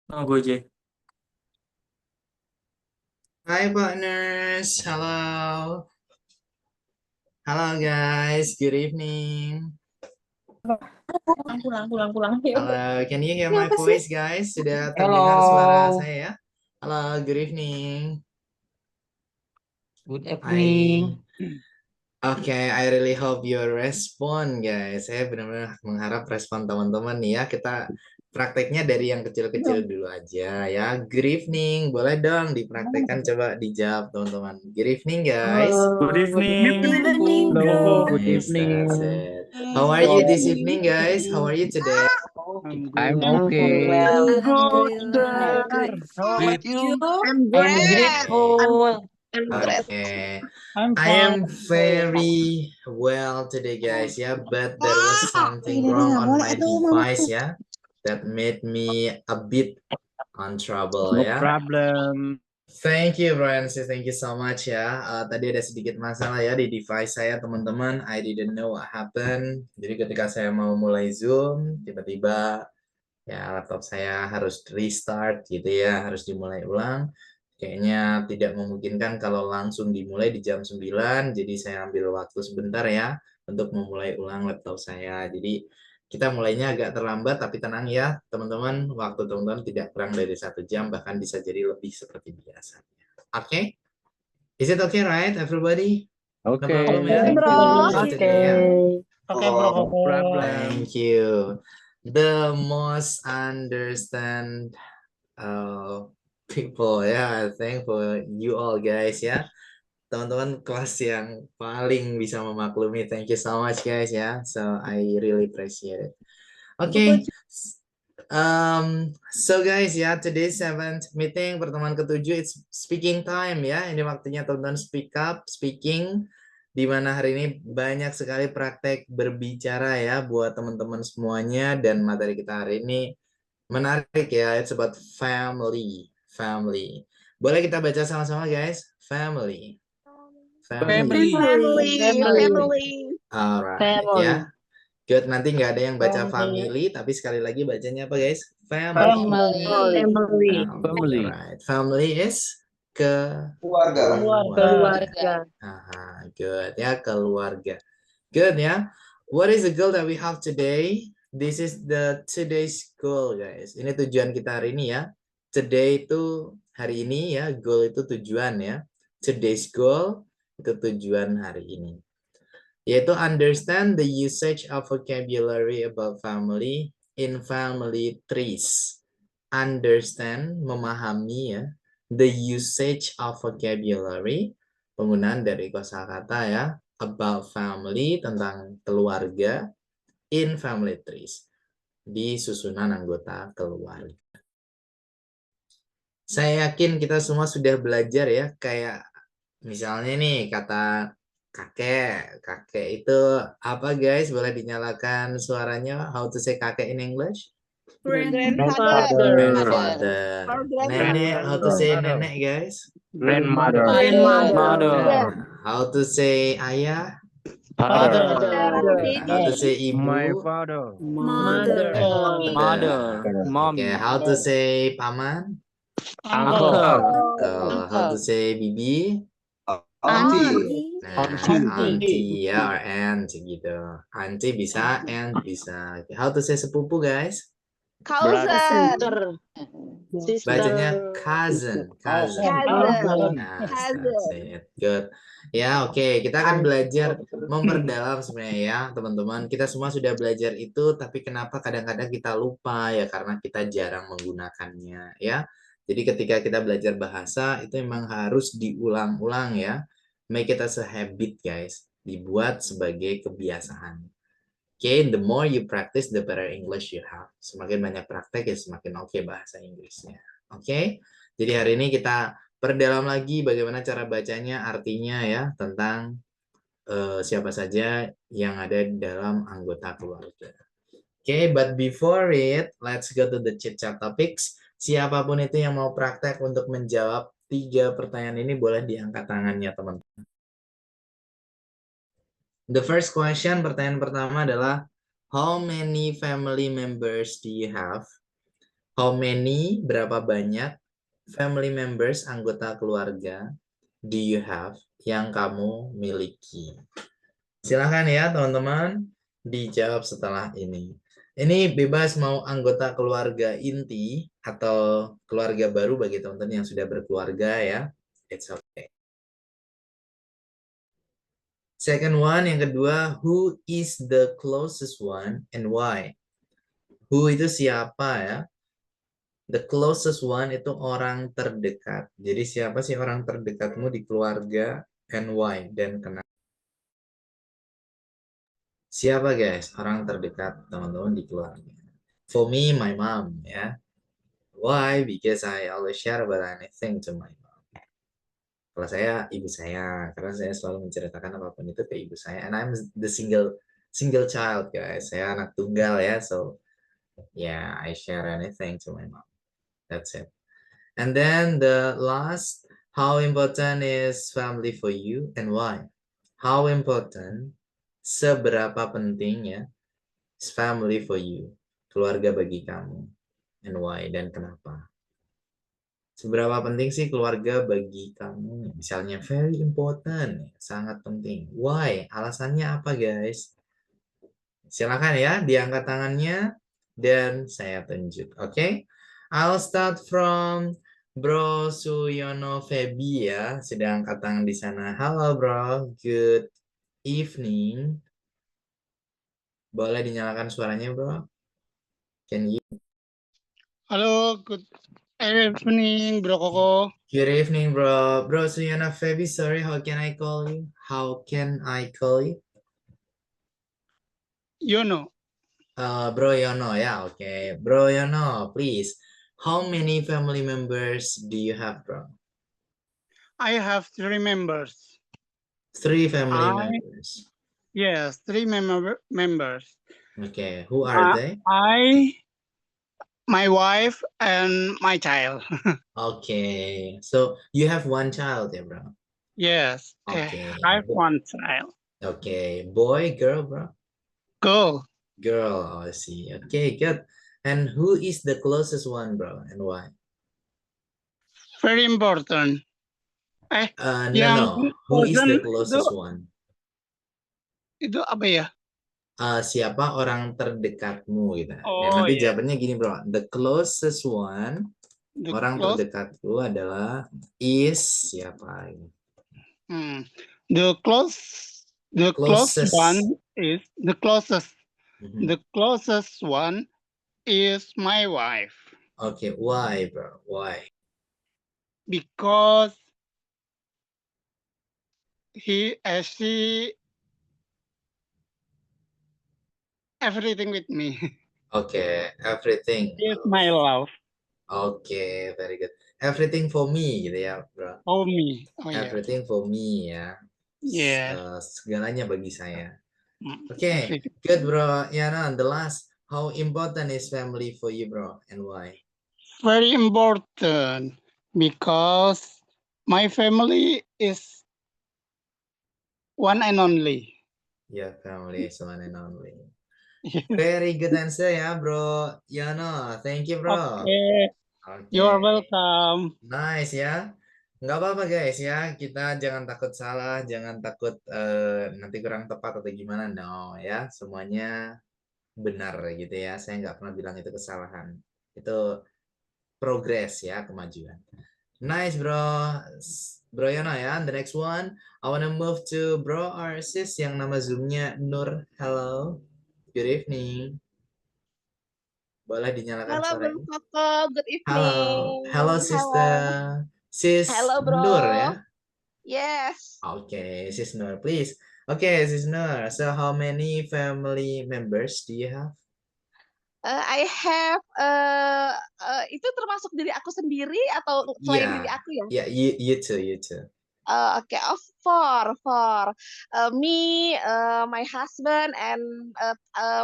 Oh, gue aja. Hi partners, halo, halo guys, good evening. Pulang, pulang, pulang, pulang. Yuk. Halo, can you hear Ini my apa sih? voice guys? Sudah terdengar suara Hello, saya ya? Halo, good evening. good I evening. I really hope you respond guys. Saya benar-benar mengharap respon teman-teman nih ya. Kita prakteknya dari yang kecil-kecil dulu aja ya. Good evening, boleh dong dipraktekkan, coba dijawab teman-teman. Good evening guys. Good Good evening. evening, Hello, bro. good Nice, that's evening. it. How are you this evening guys? How are you today? I'm I'm very okay. well. I'm good, Alhamdulillah. sir. How about you? I'm I'm great. grateful. I'm great. Okay, I'm I fine. am very well today, guys. Yeah, but there was something Ini wrong nggak on boleh my aduh mama. device, yeah, that made me a bit on trouble, No yeah. problem. Thank you, Francis. Thank you so much ya. Tadi ada sedikit masalah ya di device saya, teman-teman. I didn't know what happened. Jadi ketika saya mau mulai Zoom, tiba-tiba ya laptop saya harus restart gitu ya, harus dimulai ulang. Kayaknya tidak memungkinkan kalau langsung dimulai di jam 9, jadi saya ambil waktu sebentar ya untuk memulai ulang laptop saya. Jadi kita mulainya agak terlambat, tapi tenang ya teman-teman, waktu teman-teman tidak kurang dari 1 jam, bahkan bisa jadi lebih seperti biasa. Oke? Okay? Is it okay, right, everybody? No Okay, problem ya? Oke, thank bro. It's you. okay ya? Okay, bro. No problem. Thank you. The most understand people ya, thank for you all guys ya, teman-teman kelas yang paling bisa memaklumi. Thank you so much guys ya, so I really appreciate it. Okay, so guys ya, today's seventh meeting, pertemuan ketujuh, it's speaking time ya. Ini waktunya teman-teman speak up, speaking, di mana hari ini banyak sekali praktek berbicara ya buat teman-teman semuanya, dan materi kita hari ini menarik ya, it's about family. Family. Boleh kita baca sama-sama guys? Family. Family. Family. Family, Family. family, Alright family, ya. Good, nanti nggak ada yang baca Family. family, tapi sekali lagi bacanya apa guys? Family. Family. family, Family, Family. right. Family is keluarga. keluarga. Aha, good ya, keluarga. Good ya. What is the goal that we have today? This is the today's goal, guys. Ini tujuan kita hari ini ya. Today itu hari ini ya, goal itu tujuan ya. Today's goal itu tujuan hari ini. Yaitu understand the usage of vocabulary about family in family trees. Understand, memahami ya, the usage of vocabulary, penggunaan dari kosakata ya, about family, tentang keluarga, in family trees, di susunan anggota keluarga. Saya yakin kita semua sudah belajar ya, kayak misalnya nih kata kakek. Kakek itu apa guys? Boleh dinyalakan suaranya. How to say kakek in English? Grandfather, Grandfather. our grandfather, Nenek, how to say Grandfather. nenek guys? Grandmother. grandmother, Mother. How to say ayah? Father. atau How to daddy, say My ibu? father. mother, Mother. Okay, Mommy. how to say paman? Uncle. Uncle. How to say bibi? auntie, Nah, auntie ya, or aunt gitu. Auntie bisa, aunt bisa. Okay, how to say sepupu guys? sister, Bacanya cousin, cousin. Nah, that's it. Good. Ya, oke. Kita akan belajar memperdalam sebenarnya ya, teman-teman. Kita semua sudah belajar itu, tapi kenapa kadang-kadang kita lupa ya, karena kita jarang menggunakannya ya. Jadi ketika kita belajar bahasa, itu memang harus diulang-ulang ya. Make it as a habit, guys. Dibuat sebagai kebiasaan. Okay, the more you practice, the better English you have. Semakin banyak praktek, ya semakin oke bahasa Inggrisnya. Oke, jadi hari ini kita perdalam lagi bagaimana cara bacanya, artinya ya, tentang siapa saja yang ada dalam anggota keluarga. Oke, but before it, let's go to the chit-chat topics. Siapapun itu yang mau praktek untuk menjawab 3 pertanyaan ini, boleh diangkat tangannya, teman-teman. The first question, pertanyaan pertama adalah, how many family members do you have? How many, berapa banyak family members, anggota keluarga do you have yang kamu miliki? Silahkan ya teman-teman dijawab setelah ini. Ini bebas mau anggota keluarga inti atau keluarga baru bagi teman-teman yang sudah berkeluarga ya. It's okay. Second one, yang kedua, who is the closest one and why? Who itu siapa ya? The closest one itu orang terdekat. Jadi siapa sih orang terdekatmu di keluarga and why dan kenapa? Siapa guys orang terdekat teman-teman di keluarga? For me, my mom ya. Why? Because I always share about anything to my mom. Kalau saya, ibu saya, karena saya selalu menceritakan apapun itu ke ibu saya. And I'm the single child guys. Saya anak tunggal ya, so yeah, I share anything to my mom. That's it. And then the last, how important is family for you and why? How important, seberapa penting ya, is family for you, keluarga bagi kamu, and why, dan kenapa? Seberapa penting sih keluarga bagi kamu? Misalnya very important, sangat penting. Why? Alasannya apa guys? Silakan ya, diangkat tangannya dan saya tunjuk. Oke? I'll start from Bro Suyono Febi ya, sedang angkat tangan di sana. Halo bro, good evening. Boleh dinyalakan suaranya bro? Can you? Halo, good evening, Bro Koko. Good evening bro. Bro Suyono Febi, sorry, how can I call you? How can I call you? Yono. Bro Yono ya, okay. Bro Yono, please. How many family members do you have, bro? I have 3 members. 3 family I- members. Yes, 3 members. Okay, who are they? My wife, and my child. Okay, so you have 1 child ya, bro? Yes, Okay. I have 1 child. Okay, boy, girl, bro? Girl. Girl, oh, I see. Okay, good. And who is the closest one, bro, and why? Very important. No. Who is the Itu, closest one? itu apa ya? Siapa orang terdekatmu gitu. Dan Oh, nanti iya. jawabannya gini bro, the closest one, The orang close- terdekatku adalah is siapa ini? The close Closest. one is the closest. Mhm. The closest one is my wife, Okay, why bro? Why? because she everything with me. Okay, everything. She is my love. Okay, very good. Everything for me gitu ya bro. Oh me. Oh yeah. Everything for me ya. Yeah. Segalanya bagi saya. Mm, Okay, everything. good bro. Yeah, no, the last, how important is family for you bro, and why? Very important because my family is one and only. Yeah, family is one and only. Very good answer ya, bro. Yano, thank you, bro. Okay. You are Okay. welcome. Nice ya. Nggak apa-apa guys ya. Kita jangan takut salah, jangan takut nanti kurang tepat atau gimana. No ya, semuanya benar gitu ya. Saya nggak pernah bilang itu kesalahan. Itu progres ya, kemajuan. Nice, bro. Bro Yono ya. The next one, I wanna move to bro or sis yang nama zoomnya Nur. Hello. Good evening. Boleh dinyalakan Halo Bro suaranya? Koko, good Halo. evening. Hello, sister. Sis Hello, bro. Nur ya? Yes. Okay, sis Nur, please. Okay, sis Nur. So how many family members do you have? I have itu termasuk diri aku sendiri atau selain diri aku ya? Yeah, you too, you too. Okay, four. Me, my husband, and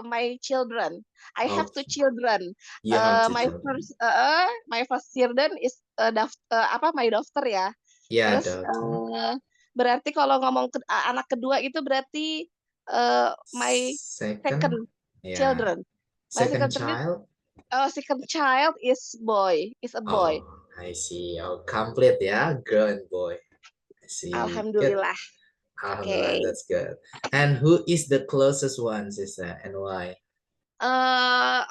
my children. I have 2 children. You have 2 My children. first children is my daughter ya. Yeah, Terus daughter. berarti kalau ngomong anak kedua itu berarti my second Yeah. children. My Second children, child? Second child is boy. Is a boy. Oh, I see. Oh, complete, yeah, girl and boy. I see. Good. Alhamdulillah. Alhamdulillah, Okay. that's good. And who is the closest one, sister, and why?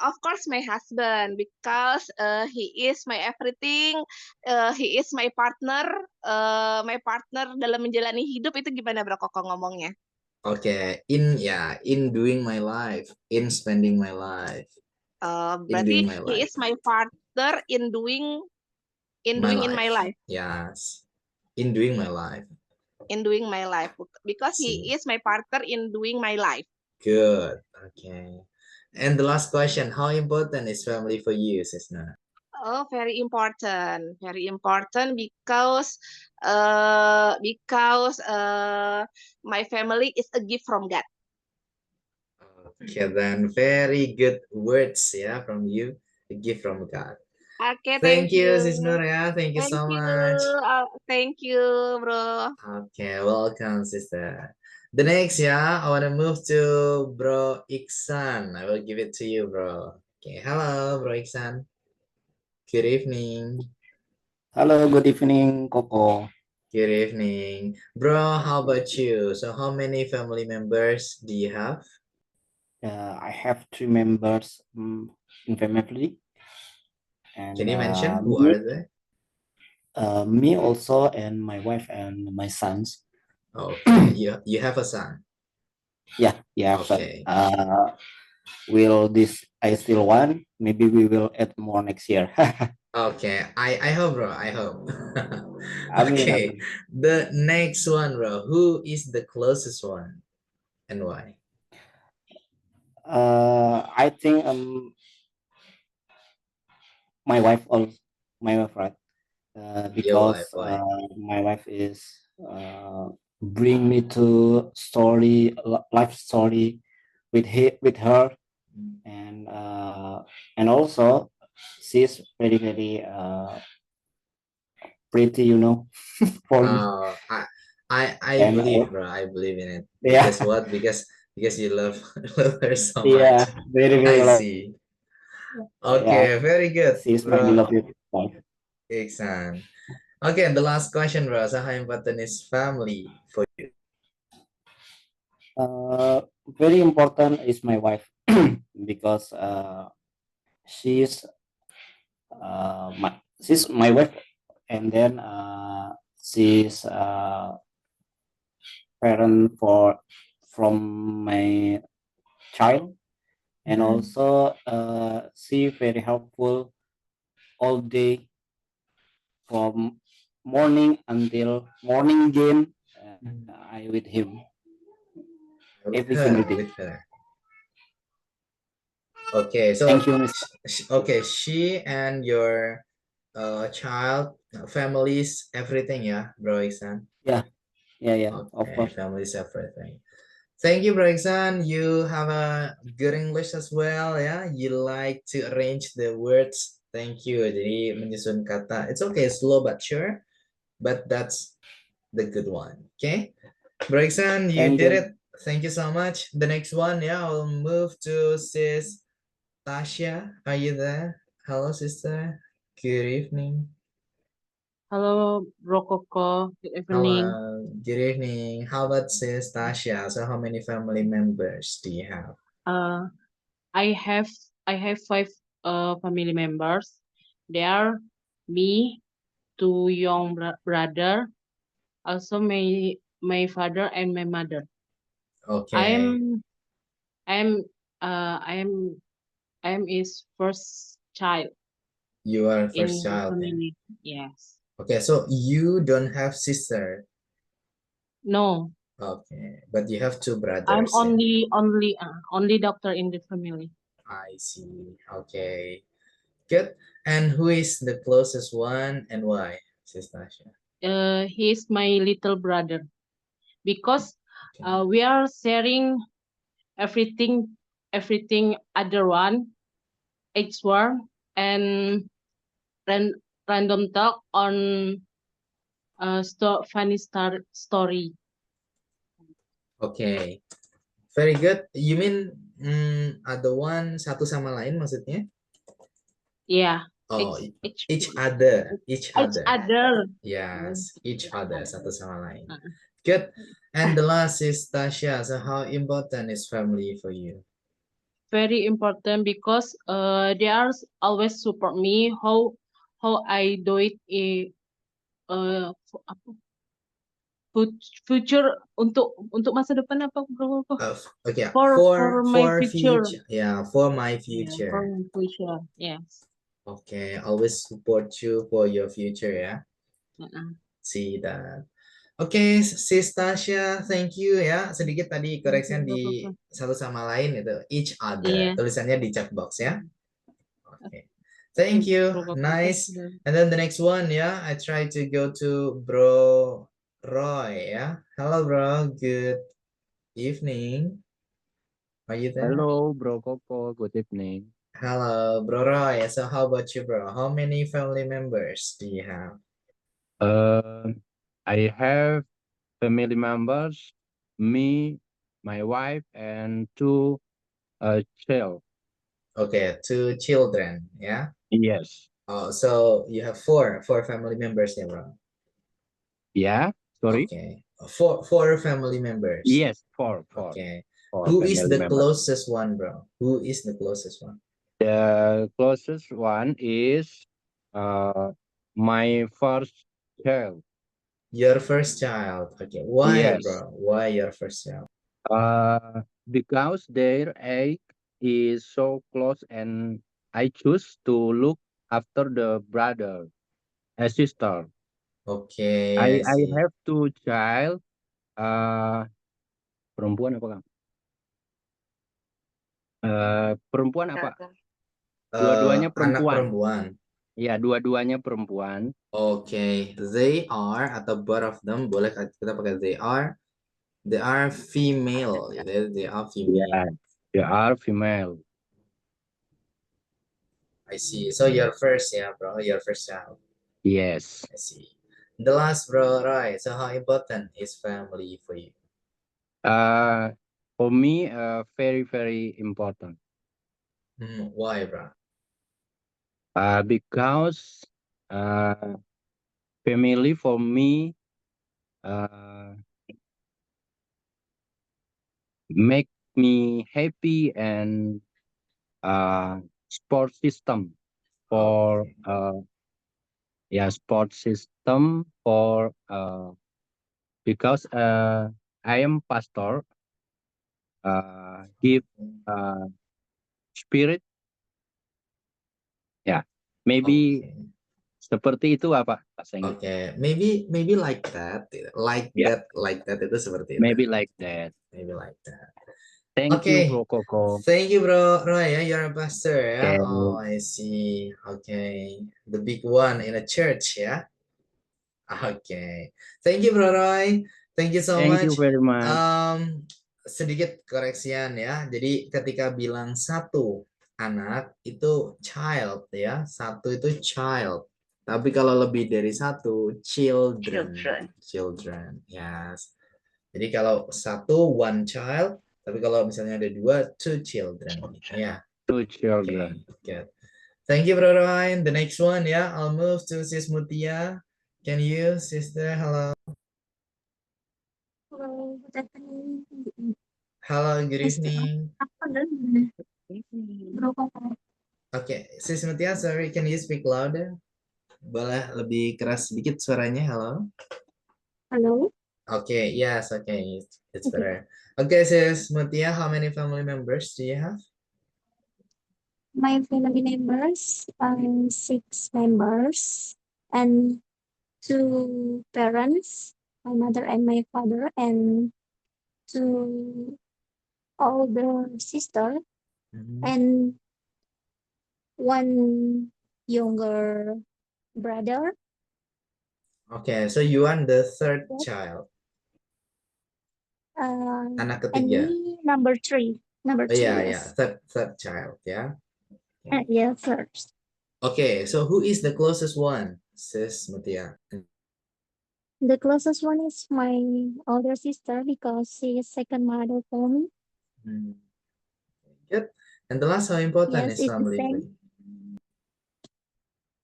Of course my husband because he is my everything. He is my partner. My partner dalam menjalani hidup itu gimana Bro Koko ngomongnya? Okay, in doing my life, in spending my life, in Berarti doing my he life, is my partner in doing in my doing in my life. life. Yes, in doing my life. In doing my life because See, he is my partner in doing my life. good. Okay. And the last question, how important is family for you, sister? Oh, very important because my family is a gift from God. Okay, then very good words, yeah, from you, a gift from God. Okay, Thank thank you, you. Sis Nur, yeah. Thank you Thank so you. much. Thank you, bro. Okay, welcome, sister. The next, yeah, I want to move to Bro Iksan. I will give it to you, bro. Okay, hello, Bro Iksan. Good evening. Hello, good evening, Coco. Good evening. Bro, how about you? So how many family members do you have? I have 3 members in family, and Can you mention who are they? me also, and my wife and my sons. Okay, you have a son. Yeah, yeah. Okay. Will this I still want? Maybe we will add more next year. Okay, I hope, bro. I hope. Amin, Okay, amin. the next one, bro. Who is the closest one and why? I think my wife also, my wife, right? Your wife, Because why? my wife is bring me to life story with her, and also she's very pretty, for me. Oh, I And believe, bro. I believe in it. yeah, Because what? Because you love love her so much. yeah, very I love. see. Yeah, Okay, very good, she's my bro. beloved wife. Iksan. Okay, the last question, bro. So how important is family for you? Uh, Very important is my wife because she's she's my wife, and then she's parent from my child, and Mhm. also she very helpful all day from morning until morning game. I with him With every single her, day. with her. Okay, Thank so you, Miss. okay, she and your child, families, everything, yeah, bro Iksan. Yeah, yeah, of Okay, course. families, everything. Thank you, bro Iksan. You have a good English as well, yeah. You like to arrange the words. Thank you. Jadi menyusun kata. It's okay, slow but sure, but that's the good one. Okay, bro Iksan, you Thank did you. it. Thank you so much. The next one, yeah, I'll move to sis Tasha, are you there? Hello, sister. Good evening. Hello, Rococo. Good evening. Hello, good evening. How about sis Tasha? So how many family members do you have? Uh, I have I have 5 family members. They are me, 2 young brother, also my father and my mother. Okay, I'm I'm I'm his first child you are first in the child, yeah. family. Yes. Okay, so you don't have sister. No, Okay, but you have two I'm brothers, yeah. only doctor in the family. I see. Okay, good. And who is the closest one and why, sis Tasha? He's my little brother because Okay. we are sharing everything other one each one and ran, random talk on funny story. Okay, very good. You mean ada one satu sama lain maksudnya? Yeah. Oh, Each each other. other. Yes, each other, satu sama lain. Uh-uh. Good. And the last is Tasha. So how important is family for you? Very important because they are always support me how I do it apa, future untuk masa depan apa bro? Okay, For my for future. Yeah, for my Yeah, future. for my future. Yes. Okay, always support you for your future, yeah. Uh-uh. See that. Oke, Sis Tasya, thank you ya. Sedikit tadi koreksian di satu sama lain itu each other. Iya. Tulisannya di chat box ya. Oke. Thank you. Nice. And then the next one ya, I try to go to Bro Roy ya. Hello bro, good evening. Are you there? Hello, Bro Coco. Good evening. Hello, Bro Roy. So how about you, bro? How many family members do you have? I have family members, me, my wife, and two child. Okay, 2 children, yeah? Yes. Oh, so you have four family members, yeah, bro? Yeah. Sorry. Okay, four family members. Yes, four. Okay. Four Who is family the members. closest one, bro? Who is the closest one? The closest one is my first child. Your first child. Okay. Why, Yes. bro? Why your first child? Because their age is so close, and I choose to look after the brother and sister. Okay, I I see. have two child. Perempuan apa, Kang? Perempuan apa? Dua-duanya Anak perempuan. perempuan. Iya, dua-duanya perempuan. Okay, they are atau both of them, boleh kita pakai they are. They are female. They are female. Yeah, they are female. I see. So your first, yeah, bro. Your first child. Yes. I see. The last, bro, right? So how important is family for you? For me, very, very important. Why, bro? Because family for me make me happy, and sport system for sport system for because I am pastor, give spirit, ya, maybe Okay. seperti itu apa bahasa Inggris? Okay, maybe like that, Yeah. like that itu seperti itu. Maybe like that. Maybe like that. Thank you, Bro Coco. Thank you, bro Roy. You're a pastor, yeah. Okay. Oh, I see. Okay, the big one in a church, yeah. Okay, thank you, bro Roy. Thank you so Thank much. you very much. Sedikit koreksian ya. Jadi ketika bilang satu anak itu child ya, satu itu child. Tapi kalau lebih dari satu, children. Yes. Jadi kalau satu, one child. Tapi kalau misalnya ada dua, two children. Ya. Two children. Okay. Good. Thank you, Bro Ryan. The next one, ya. I'll move to Sis Mutia. Can you, sister? Hello. Hello, good afternoon. Hello, good evening. Bro Coco. Okay, Sis Mutia, sorry, can you speak louder? Boleh lebih keras sedikit suaranya, halo? Hello. Okay, yes, okay, it's better. Okay, Sis Mutia, how many family members do you have? My family members are 6 members and 2 parents, my mother and my father, and 2 older sister and 1 younger brother. Okay, so you are the third child. Anak And ketiga. me, number 3. Number 3, Yeah, third child, yeah. Yeah, first. Okay, so who is the closest one, Sis Mutia? The closest one is my older sister because she is second mother for me. Good. And the last, how important Yes, is it's the family for same. you?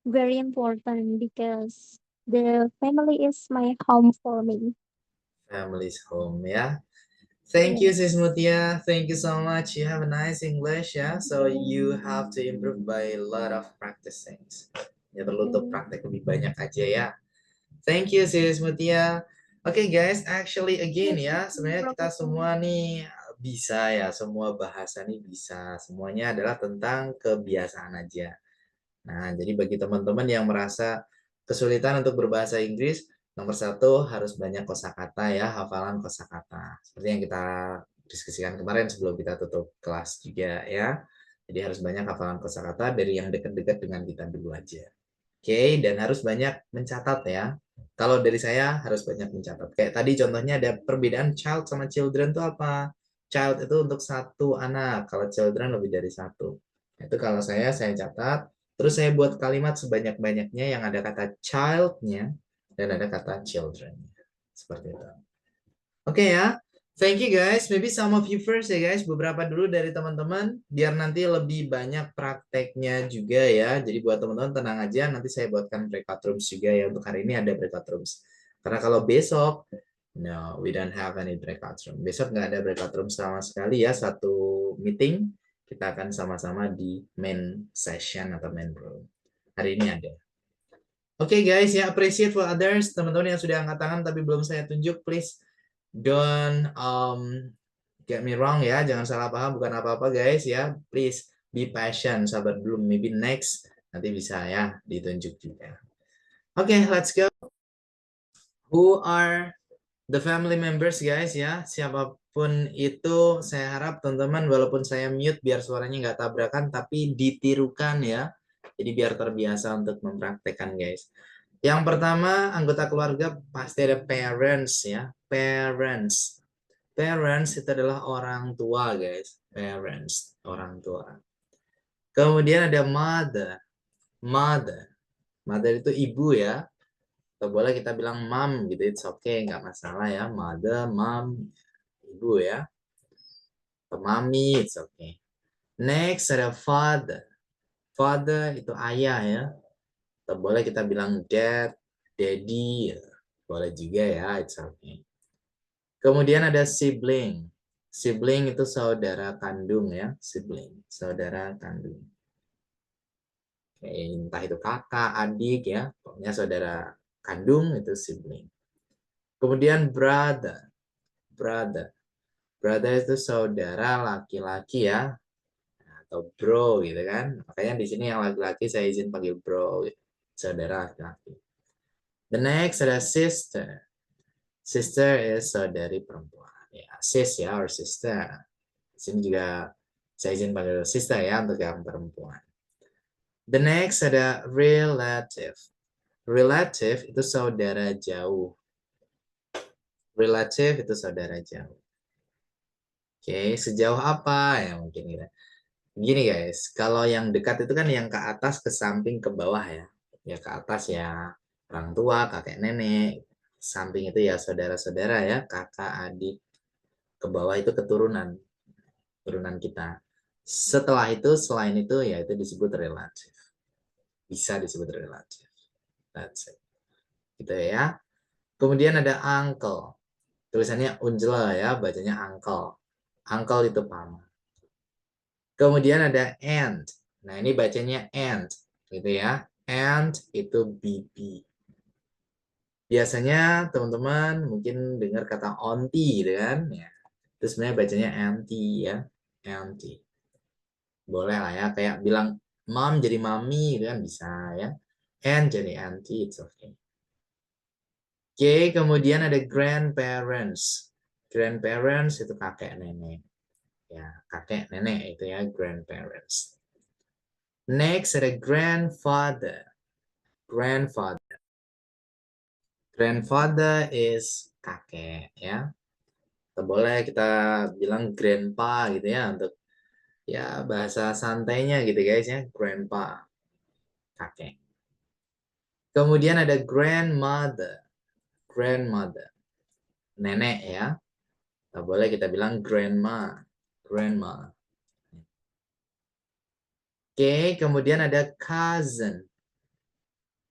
very important because the family is my home for me. Family's home, ya. Thank you, Yes. Sis Mutia. Thank you so much. You have a nice English, ya. So you have to improve by a lot of practicing. Ya perlu untuk praktek lebih banyak aja ya. Thank you, Sis Mutia. Oke guys, actually again ya, sebenarnya kita semua nih bisa ya, semua bahasa nih bisa. Semuanya adalah tentang kebiasaan aja. Nah, jadi bagi teman-teman yang merasa kesulitan untuk berbahasa Inggris, nomor satu harus banyak kosakata ya, hafalan kosakata. Seperti yang kita diskusikan kemarin sebelum kita tutup kelas juga ya. Jadi harus banyak hafalan kosakata dari yang dekat-dekat dengan kita dulu aja. Oke, dan harus banyak mencatat ya. Kalau dari saya harus banyak mencatat. Kayak tadi contohnya ada perbedaan child sama children itu apa? Child itu untuk satu anak, kalau children lebih dari satu. Itu kalau saya catat, terus saya buat kalimat sebanyak-banyaknya yang ada kata child-nya dan ada kata children. Seperti itu. Oke ya. Thank you guys. Maybe some of you first ya guys. Beberapa dulu dari teman-teman. Biar nanti lebih banyak prakteknya juga ya. Jadi buat teman-teman tenang aja. Nanti saya buatkan breakout rooms juga ya. Untuk hari ini ada breakout rooms. Karena kalau besok, no, we don't have any breakout room. Besok nggak ada breakout room sama sekali ya. Satu meeting. Kita akan sama-sama di main session atau main room. Hari ini ada. Oke guys, ya appreciate for others. Teman-teman yang sudah angkat tangan tapi belum saya tunjuk, please don't get me wrong ya, jangan salah paham, bukan apa-apa guys ya. Please be patient, sabar dulu. Maybe next nanti bisa ya ditunjuk juga. Oke, let's go. Who are the family members guys ya? Siapapun itu, saya harap teman-teman walaupun saya mute biar suaranya nggak tabrakan, tapi ditirukan ya. Jadi biar terbiasa untuk mempraktekkan guys. Yang pertama, anggota keluarga pasti ada parents ya. Parents. Parents itu adalah orang tua, guys. Parents, orang tua. Kemudian ada mother. Mother. Mother itu ibu ya. Atau boleh kita bilang mom gitu. It's okay, nggak masalah ya. Mother, mom, ibu ya. Atau mommy, it's okay. Next ada father. Father itu ayah ya. Atau boleh kita bilang dad, daddy. Boleh juga ya, it's okay. Kemudian ada sibling. Sibling itu saudara kandung ya, sibling, saudara kandung. Oke, entah itu kakak, adik ya, pokoknya saudara kandung itu sibling. Kemudian brother. Brother. Brother itu saudara laki-laki ya, atau bro gitu kan. Makanya di sini yang laki-laki saya izin panggil bro, saudara laki-laki. The next ada sister. Sister is saudari perempuan. Ya, sis ya, or sister. Di sini juga saya izin panggil sister ya untuk yang perempuan. The next ada relative. Relative itu saudara jauh. Relative itu saudara jauh. Oke, sejauh apa ya mungkin kita. Gini guys, kalau yang dekat itu kan yang ke atas, ke samping, ke bawah ya. Ya ke atas ya orang tua, kakek nenek. Samping itu ya saudara-saudara ya, kakak, adik. Ke bawah itu keturunan. Turunan kita. Setelah itu, selain itu ya itu disebut relative. Bisa disebut relative. That's it. Gitu ya. Kemudian ada uncle. Tulisannya unjela ya, bacanya uncle. Uncle itu paman. Kemudian ada aunt. Nah, ini bacanya aunt, gitu ya. Aunt itu bibi. Biasanya teman-teman mungkin dengar kata auntie gitu kan, ya. Itu sebenarnya bacanya auntie ya, auntie. Boleh lah ya, kayak bilang mom jadi mami gitu kan bisa ya. Aunt jadi auntie, it's okay. Oke, kemudian ada grandparents. Grandparents itu kakek nenek. Ya, kakek nenek itu ya grandparents. Next ada grandfather. Grandfather. Grandfather is kakek ya. Atau boleh kita bilang grandpa gitu ya untuk ya bahasa santainya gitu guys ya, grandpa. Kakek. Kemudian ada grandmother. Grandmother. Nenek ya. Atau boleh kita bilang grandma. Grandma. Oke, kemudian ada cousin.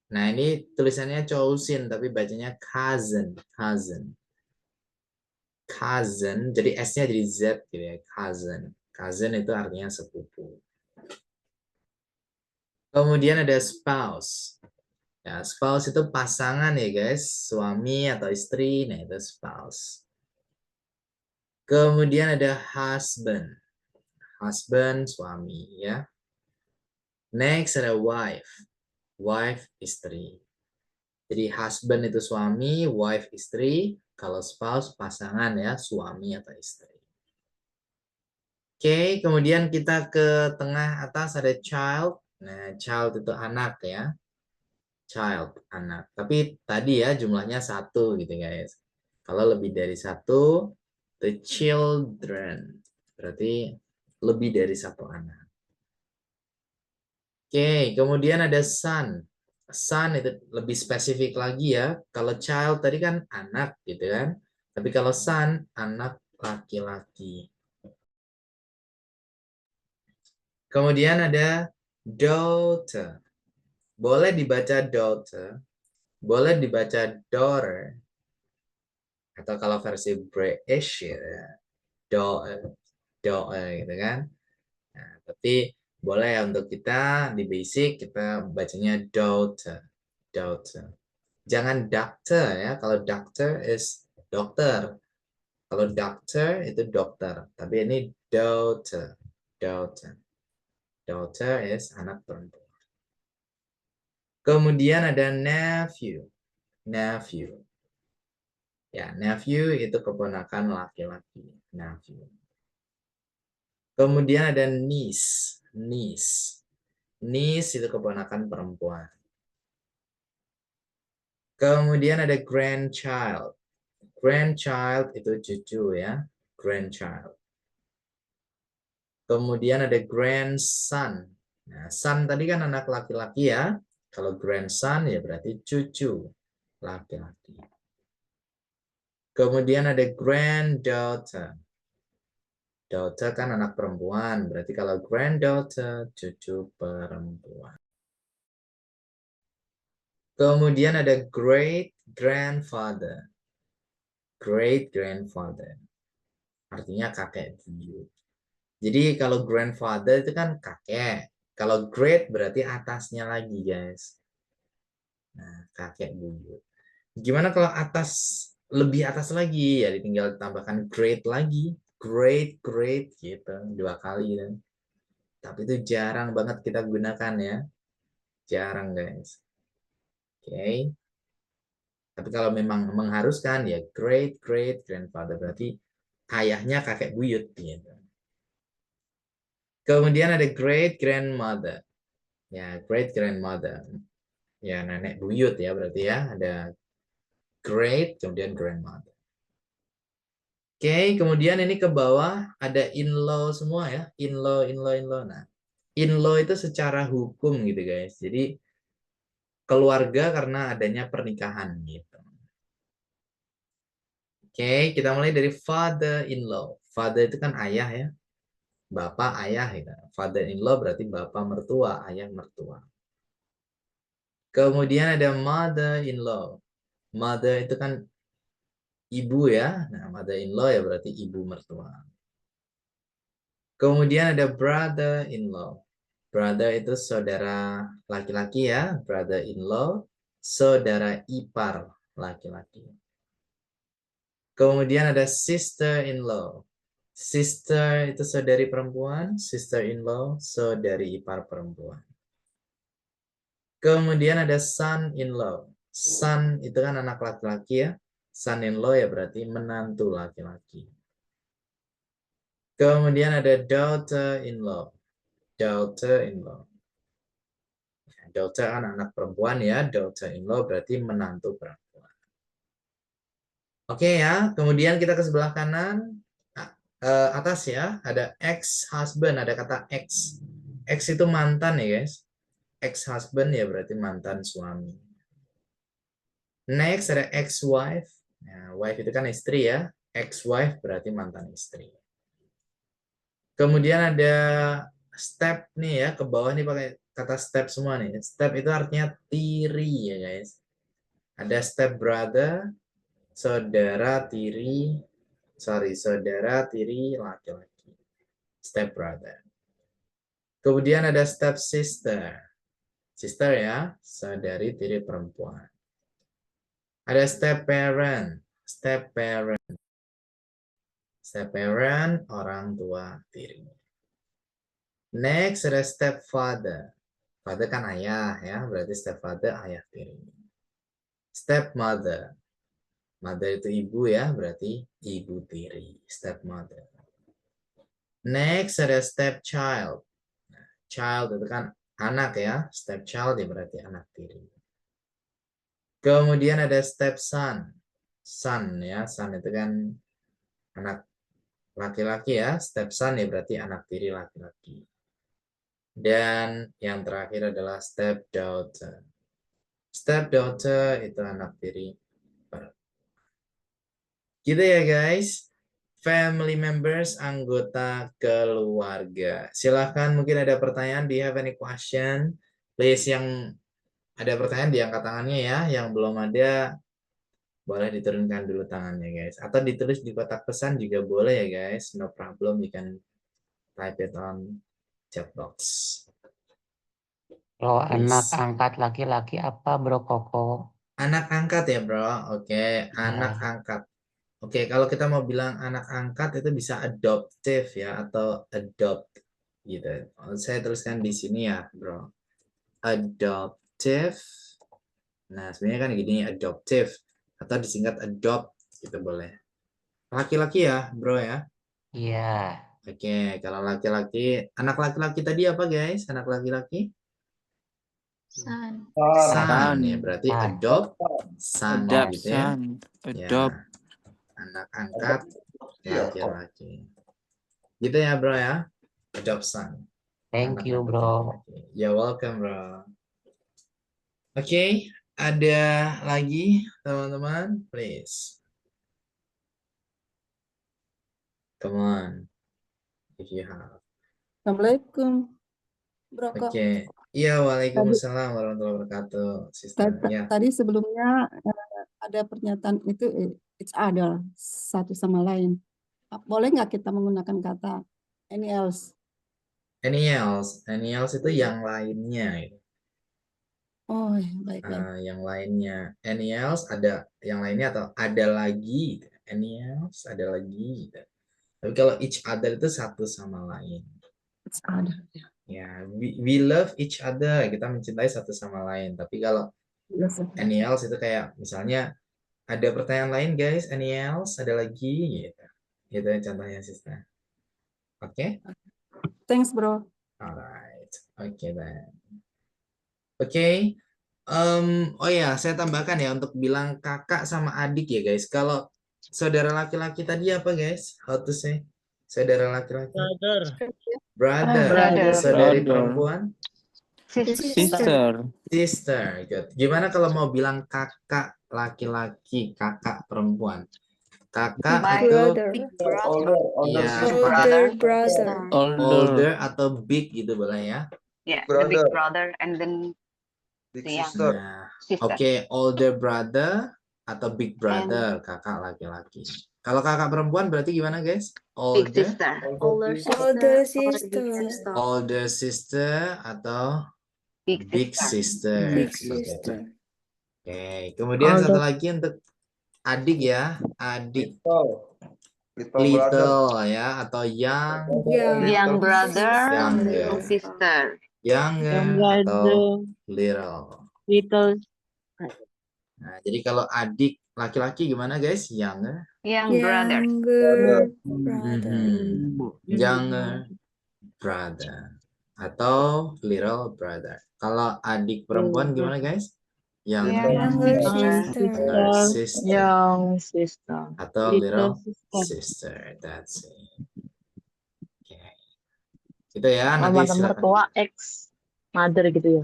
Nah, ini tulisannya chosen, tapi bacanya cousin. Cousin. Cousin, jadi S-nya jadi Z gitu ya. Cousin. Cousin itu artinya sepupu. Kemudian ada spouse. Ya, spouse itu pasangan ya guys. Suami atau istri, nah itu spouse. Kemudian ada husband. Husband, suami ya. Next ada wife. Wife, istri. Jadi husband itu suami, wife istri, kalau spouse pasangan ya, suami atau istri. Oke, kemudian kita ke tengah atas ada child. Nah, child itu anak ya. Child, anak. Tapi tadi ya jumlahnya 1 gitu guys. Kalau lebih dari 1, the children. Berarti lebih dari 1 anak. Oke, kemudian ada son. Son itu lebih spesifik lagi ya. Kalau child tadi kan anak gitu kan. Tapi kalau son, anak laki-laki. Kemudian ada daughter. Boleh dibaca daughter. Boleh dibaca daughter. Atau kalau versi British ya, daughter gitu kan. Nah, tapi boleh ya untuk kita di basic kita bacanya daughter. Daughter. Jangan doctor ya. Kalau doctor is dokter. Kalau doctor itu dokter. Tapi ini daughter. Daughter. Daughter is anak perempuan. Kemudian ada nephew. Nephew. Ya, nephew itu keponakan laki-laki. Nephew. Kemudian ada niece. Niece. Niece itu keponakan perempuan. Kemudian ada grandchild. Grandchild itu cucu ya. Grandchild. Kemudian ada grandson. Nah, son tadi kan anak laki-laki ya. Kalau grandson ya berarti cucu laki-laki. Kemudian ada granddaughter. Daughter kan anak perempuan. Berarti kalau granddaughter, cucu perempuan. Kemudian ada great grandfather. Great grandfather. Artinya kakek buyut. Jadi kalau grandfather itu kan kakek. Kalau great berarti atasnya lagi guys. Nah, kakek buyut. Gimana kalau atas, lebih atas lagi? Ya tinggal tambahkan great lagi. Great, great gitu. 2 kali. Dan. Tapi itu jarang banget kita gunakan ya. Jarang guys. Oke. Tapi kalau memang mengharuskan ya great great grandfather berarti ayahnya kakek buyut gitu. Kemudian ada great grandmother. Ya, great grandmother. Ya, nenek buyut ya berarti ya. Ada great kemudian grandmother. Oke, kemudian ini ke bawah ada in-law semua ya. In-law, in-law, in-law. Nah, in-law itu secara hukum gitu guys. Jadi keluarga karena adanya pernikahan gitu. Oke, kita mulai dari father-in-law. Father itu kan ayah ya. Bapak, ayah. Ya. Father-in-law berarti bapak mertua, ayah mertua. Kemudian ada mother-in-law. Mother itu kan ibu ya. Nah, mother-in-law ya berarti ibu mertua. Kemudian ada brother-in-law. Brother itu saudara laki-laki ya. Brother-in-law, saudara ipar laki-laki. Kemudian ada sister-in-law. Sister itu saudari perempuan, sister-in-law, saudari ipar perempuan. Kemudian ada son-in-law. Son itu kan anak laki-laki ya. Son-in-law ya berarti menantu laki-laki. Kemudian ada daughter-in-law. Daughter-in-law. Daughter kan anak perempuan ya. Daughter-in-law berarti menantu perempuan. Oke ya, kemudian kita ke sebelah kanan. Atas ya, ada ex-husband, ada kata ex. Ex itu mantan ya guys. Ex-husband ya berarti mantan suami. Next ada ex-wife. Nah, wife itu kan istri ya. Ex-wife berarti mantan istri. Kemudian ada step nih ya, ke bawah nih pakai kata step semua nih. Step itu artinya tiri ya guys. Ada step brother, saudara tiri laki-laki. Step brother. Kemudian ada step sister. Sister ya, saudari tiri perempuan. Ada step parent. Step parent. Step parent, orang tua tiri. Next ada step father. Father kan ayah ya, berarti step father ayah tiri. Step mother. Mother itu ibu ya, berarti ibu tiri. Step mother. Next ada step child. Child itu kan anak ya, step child ya berarti anak tiri. Kemudian ada step son. Son ya, son itu kan anak laki-laki ya, step son ya berarti anak tiri laki-laki. Dan yang terakhir adalah step daughter. Step daughter itu anak tiri. Gitu ya guys. Family members, anggota keluarga. Silahkan mungkin ada pertanyaan. Do you have any question? Please yang ada pertanyaan diangkat tangannya ya. Yang belum ada boleh diturunkan dulu tangannya guys. Atau ditulis di kotak pesan juga boleh ya guys. No problem, you can type it on chat box. Kalau Please. anak angkat laki-laki apa Bro Koko? Anak angkat ya bro. Oke, anak angkat. Oke, kalau kita mau bilang anak angkat itu bisa adoptive ya atau adopt gitu. Saya tuliskan di sini ya, bro. Adoptive. Nah, sebenarnya kan gini, adoptive atau disingkat adopt gitu boleh. Laki-laki ya, bro ya. Iya. Oke, kalau laki-laki, anak laki-laki tadi apa guys? Anak laki-laki? Son. Son ya, berarti adopt son gitu ya. Adopt. Ya. Anak angkat laki-laki. Gitu ya bro ya. Adopt son. Thank you bro. You're welcome bro. Oke, ada lagi teman-teman? Please. Come on. If you have. Assalamualaikum, Bro. Oke. Iya, waalaikumsalam warahmatullahi wabarakatuh. Sister. Ya. Tadi sebelumnya ada pernyataan itu each other, satu sama lain. Boleh nggak kita menggunakan kata any else? Any else? Any else itu yang lainnya. Gitu. Oh, ya, baik. Yang lainnya. Any else ada yang lainnya atau ada lagi. Gitu. Any else ada lagi. Gitu. Tapi kalau each other itu satu sama lain. Each other. Ya, we love each other. Kita mencintai satu sama lain. Tapi kalau any else itu kayak misalnya ada pertanyaan lain guys, any else ada lagi gitu. Gitu contohnya sister. Oke? Thanks bro. Alright. Oke then. Oke. Oh ya, saya tambahkan ya untuk bilang kakak sama adik ya guys. Kalau saudara laki-laki tadi apa guys? How to say? Saudara laki-laki. Brother. Saudari perempuan. Sister. Good. Gimana kalau mau bilang kakak laki-laki, kakak perempuan? Kakak atau older atau big gitu boleh ya? Yeah, the big brother and then the young sister. Oke, older brother atau big brother, kakak laki-laki. Kalau kakak perempuan berarti gimana guys? Big sister. Older sister atau big sister. Oke, kemudian satu lagi untuk adik ya, adik. Little ya atau young brother, younger sister. Younger atau little. Nah, jadi kalau adik laki-laki gimana guys? Younger. Young brother. Younger brother atau little brother. Kalau adik perempuan gimana guys? Younger sister. Young sister. Atau little sister. That's it. Okay. Itu ya. Nanti mantan mertua ex mother gitu ya.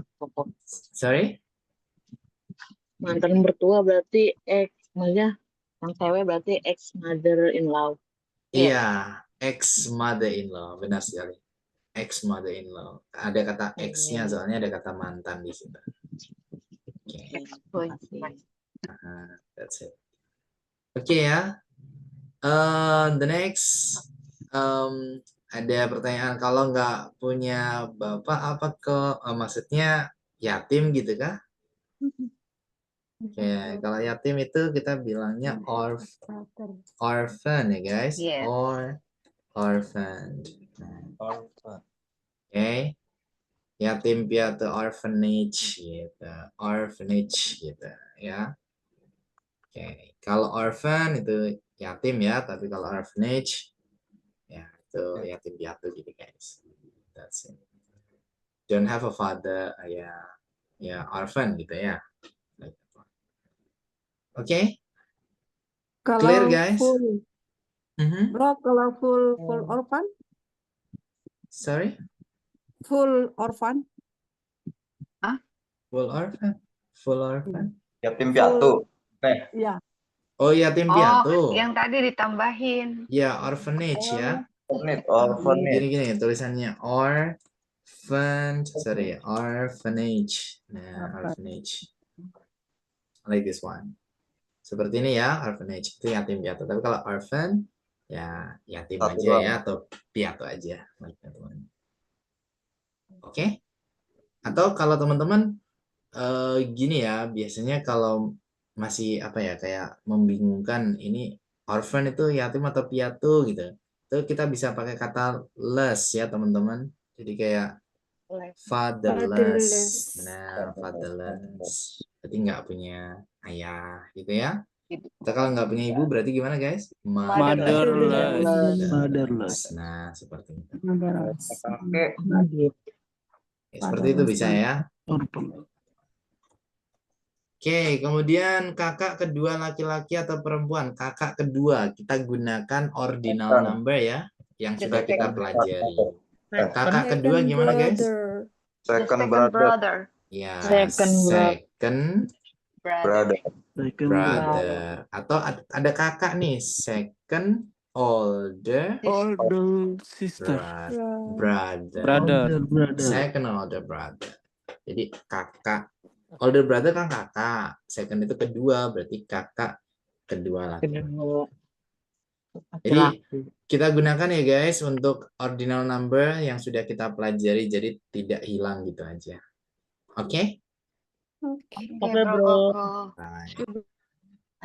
Sorry? Mantan mertua berarti ex, maksudnya yang cewek berarti ex mother in law. Iya, ex mother in law, benar sekali. ex mother-in-law. Ada kata ex-nya, soalnya ada kata mantan di situ. Oke. That's it. Oke ya. The next, ada pertanyaan, kalau nggak punya bapak apa maksudnya yatim gitu kah? Oke, kalau yatim itu kita bilangnya orphan ya guys, orphan. Oke, yatim piatu orphanage gitu, orphanage gitu ya. Oke, kalau orphan itu yatim ya, tapi kalau orphanage ya itu yatim piatu gitu guys. That's it. Don't have a father, ya orphan gitu ya. Oke, clear Kalau guys? full, bro, kalau full orphan, Sorry? full orphan, Full orphan? Full orphan? Yatim piatu. ya. Oh, yatim piatu. Yang tadi ditambahin. Ya, orphanage ya. Orphanage. Gini tulisannya orphanage. Nah, orphanage. Like this one. Seperti ini ya, orphanage itu yatim piatu. Tapi kalau orphan ya yatim aja ya, atau piatu aja. Oke? Atau kalau teman-teman gini ya, biasanya kalau masih apa ya, kayak membingungkan ini orphan itu yatim atau piatu gitu. Itu kita bisa pakai kata less ya teman-teman. Jadi kayak fatherless. Nah, fatherless. Berarti nggak punya ayah gitu ya. Kita kalau nggak punya ibu berarti gimana guys? Motherless. Nah, seperti itu. Oke. Ya, seperti itu bisa ya. Oke, kemudian kakak kedua laki-laki atau perempuan. Kakak kedua kita gunakan ordinal number ya, yang sudah kita pelajari. Kakak kedua gimana guys? Second brother. Ya, Second Brother. brother. Atau ada kakak nih, second older sister. brother. Second older brother. Jadi kakak. Older brother kan kakak, second itu kedua, berarti kakak kedua laki. Jadi kita gunakan ya guys untuk ordinal number yang sudah kita pelajari, jadi tidak hilang gitu aja. Oke? Oke, bro.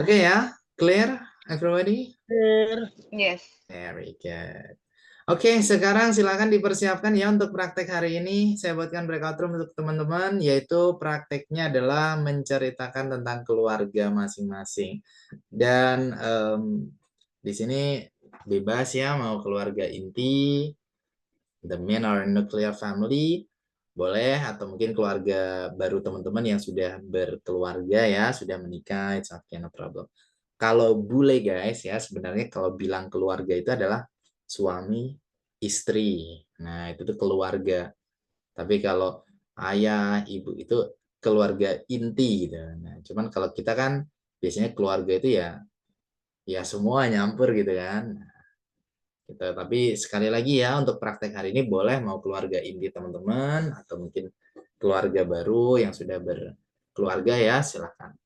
Oke ya, clear everybody? Clear. Yes. Very good. Oke, sekarang silakan dipersiapkan ya untuk praktek hari ini. Saya buatkan breakout room untuk teman-teman, yaitu prakteknya adalah menceritakan tentang keluarga masing-masing. Dan di sini bebas ya, mau keluarga inti, the main or nuclear family, boleh, atau mungkin keluarga baru teman-teman yang sudah berkeluarga ya, sudah menikah, it's okay, no problem. Kalau bule guys ya, sebenarnya kalau bilang keluarga itu adalah suami, istri. Nah, itu tuh keluarga. Tapi kalau ayah, ibu itu keluarga inti gitu. Nah, cuman kalau kita kan biasanya keluarga itu ya semua nyampur gitu kan. Gitu. Tapi sekali lagi ya, untuk praktek hari ini boleh mau keluarga inti teman-teman atau mungkin keluarga baru yang sudah berkeluarga ya, silakan.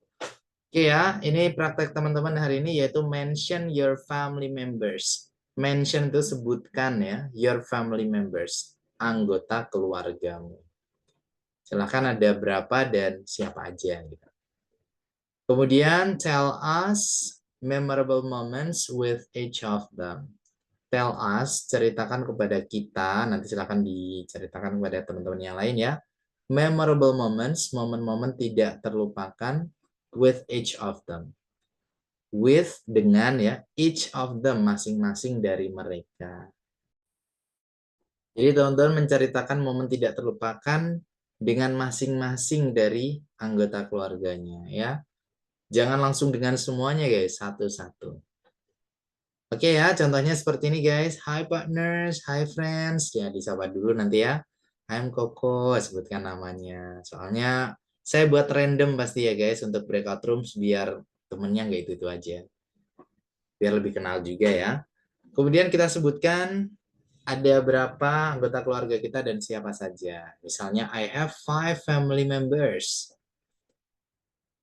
Oke ya, ini praktek teman-teman hari ini yaitu mention your family members. Mention itu sebutkan ya, your family members, anggota keluargamu. Silahkan ada berapa dan siapa aja. Gitu. Kemudian tell us memorable moments with each of them. Tell us, ceritakan kepada kita, nanti silahkan diceritakan kepada teman-teman yang lain ya. Memorable moments, momen-momen tidak terlupakan with each of them. With dengan ya, each of them, masing-masing dari mereka. Jadi teman-teman menceritakan momen tidak terlupakan dengan masing-masing dari anggota keluarganya ya. Jangan langsung dengan semuanya guys, satu-satu. Oke ya, contohnya seperti ini guys. Hi partners, hi friends. Ya disapa dulu nanti ya. I'm Koko, sebutkan namanya. Soalnya saya buat random pasti ya guys untuk breakout rooms biar temennya nggak itu aja. Biar lebih kenal juga ya. Kemudian kita sebutkan ada berapa anggota keluarga kita dan siapa saja. Misalnya, I have 5 family members.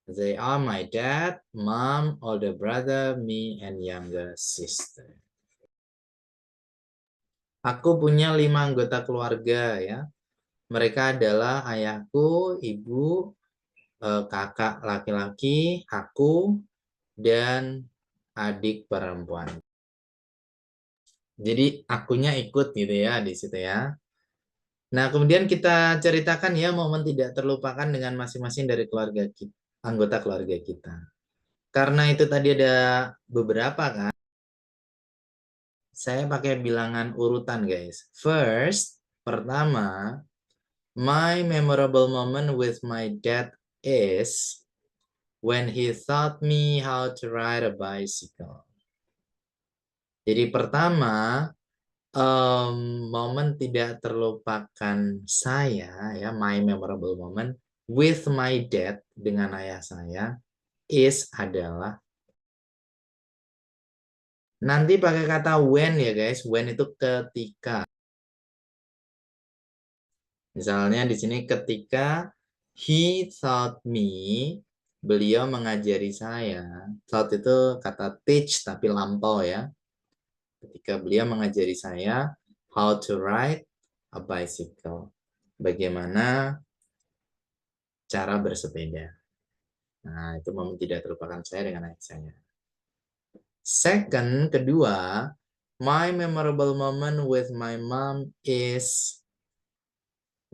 They are my dad, mom, older brother, me, and younger sister. Aku punya 5 anggota keluarga ya. Mereka adalah ayahku, ibu, kakak laki-laki, aku, dan adik perempuan. Jadi akunya ikut gitu ya di situ ya. Nah, kemudian kita ceritakan ya momen tidak terlupakan dengan masing-masing dari keluarga kita, anggota keluarga kita. Karena itu tadi ada beberapa kan. Saya pakai bilangan urutan guys. First, pertama, my memorable moment with my dad is when he taught me how to ride a bicycle. Jadi pertama, momen tidak terlupakan saya ya, my memorable moment with my dad, dengan ayah saya, is adalah, nanti pakai kata when ya guys. When itu ketika. Misalnya di sini ketika he taught me, beliau mengajari saya. Taught itu kata teach tapi lampau ya. Ketika beliau mengajari saya how to ride a bicycle. Bagaimana cara bersepeda. Nah, itu momen tidak terlupakan saya dengan ayah saya. Second, kedua, my memorable moment with my mom is,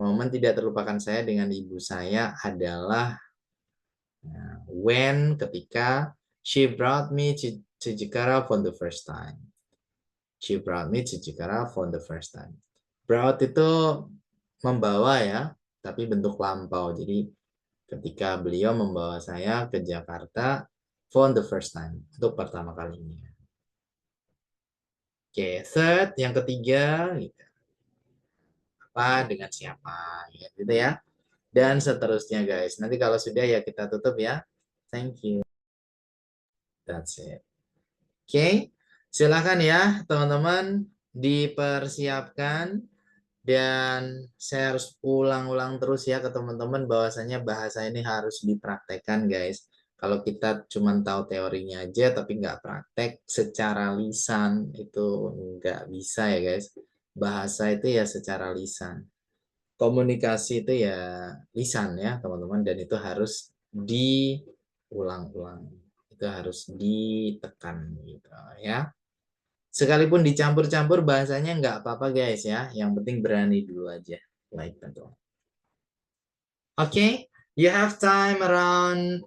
momen tidak terlupakan saya dengan ibu saya adalah when, ketika she brought me to Jakarta for the first time. She brought me to Jakarta for the first time. Brought itu membawa ya, tapi bentuk lampau. Jadi ketika beliau membawa saya ke Jakarta for the first time, untuk pertama kalinya. Oke, third, yang ketiga, gitu. Apa, dengan siapa, gitu ya. Dan seterusnya guys. Nanti kalau sudah ya kita tutup ya. Thank you. That's it. Oke, silakan ya teman-teman dipersiapkan, dan saya harus ulang-ulang terus ya ke teman-teman bahwasanya bahasa ini harus dipraktekkan guys. Kalau kita cuma tahu teorinya aja tapi nggak praktek secara lisan itu nggak bisa ya guys. Bahasa itu ya secara lisan. Komunikasi itu ya lisan ya teman-teman, dan itu harus diulang-ulang. Itu harus ditekan gitu ya. Sekalipun dicampur-campur bahasanya nggak apa-apa guys ya. Yang penting berani dulu aja. Like tentu. Oke, you have time around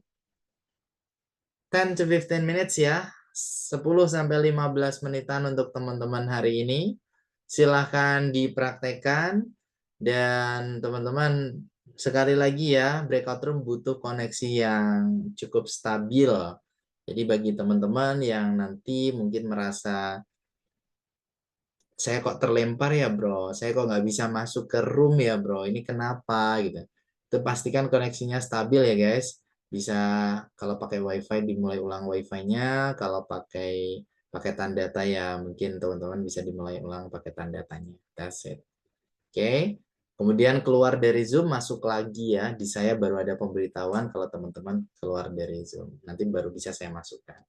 10 to 15 minutes ya. 10 sampai 15 menitan untuk teman-teman hari ini. Silahkan dipraktekkan, dan teman-teman sekali lagi ya, breakout room butuh koneksi yang cukup stabil. Jadi bagi teman-teman yang nanti mungkin merasa saya kok terlempar ya bro, saya kok nggak bisa masuk ke room ya bro, ini kenapa gitu. Itu pastikan koneksinya stabil ya guys. Bisa kalau pakai wifi dimulai ulang wifi-nya, kalau pakai paketan data ya mungkin teman-teman bisa dimulai ulang paketan datanya. That's it. Oke. Kemudian keluar dari Zoom, masuk lagi ya. Di saya baru ada pemberitahuan kalau teman-teman keluar dari Zoom. Nanti baru bisa saya masukkan.